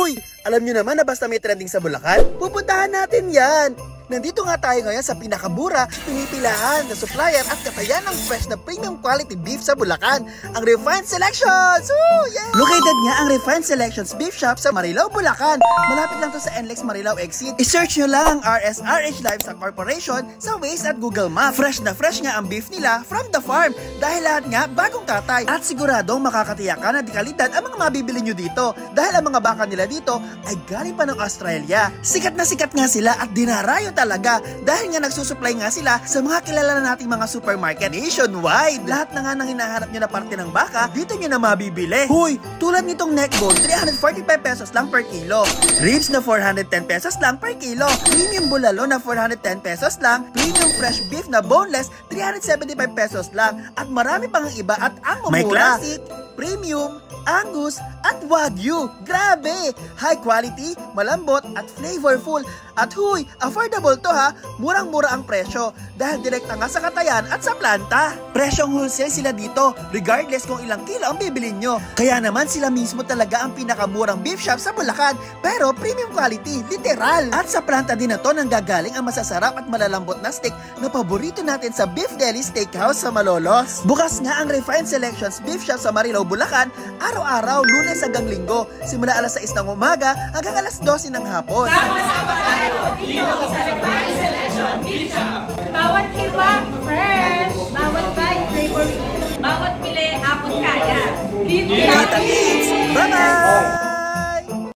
Huy! Alam nyo naman na basta may trending sa Bulacan, pupuntahan natin yan! Nandito nga tayo ngayon sa pinakamura, pinipilahan na supplier at katayan ng fresh na premium quality beef sa Bulacan, ang Refined Selections! Woo! Yeah! Located nga ang Refined Selections Beef Shop sa Marilao, Bulacan. Malapit lang to sa NLEX Marilao Exit. I-search nyo lang ang RSRH Livestock Corporation sa Waze at Google Maps. Fresh na fresh nga ang beef nila from the farm dahil lahat nga bagong katay. At siguradong makakatiyak ka na di kalidad ang mga mabibili nyo dito dahil ang mga baka nila dito ay galing pa ng Australia. Sikat na sikat nga sila at dinarayo talaga dahil nga nagsusupply nga sila sa mga kilala na nating mga supermarket nationwide. Lahat na nga nang hinahanap nyo na parte ng baka, dito nyo na mabibili. Huy, tulad nitong neck bone, 345 pesos lang per kilo. Ribs na 410 pesos lang per kilo. Premium bulalo na 410 pesos lang. Premium fresh beef na boneless, 375 pesos lang. At marami pang iba at ang mumura. May classic, premium, Angus at Wagyu. Grabe! High quality, malambot at flavorful. At huy, affordable to ha. Murang-mura ang presyo dahil direkta nga sa katayan at sa planta. Presyong wholesale sila dito regardless kung ilang kilo ang bibilin nyo. Kaya naman sila mismo talaga ang pinakamurang beef shop sa Bulacan pero premium quality, literal. At sa planta din na to nang gagaling ang masasarap at malalambot na steak na paborito natin sa Beef Deli Steakhouse sa Malolos. Bukas nga ang Refined Selections Beef Shop sa Marilao, Bulacan araw-araw, Lunes hanggang Linggo, simula alas 6 ng umaga hanggang alas 12 ng hapon. Sama-sama tayo dito sa Refined Selection Beef Shop. Bawat kilwa, fresh. Bawat bite, flavor. Bawat pili, hapon kaya. Kita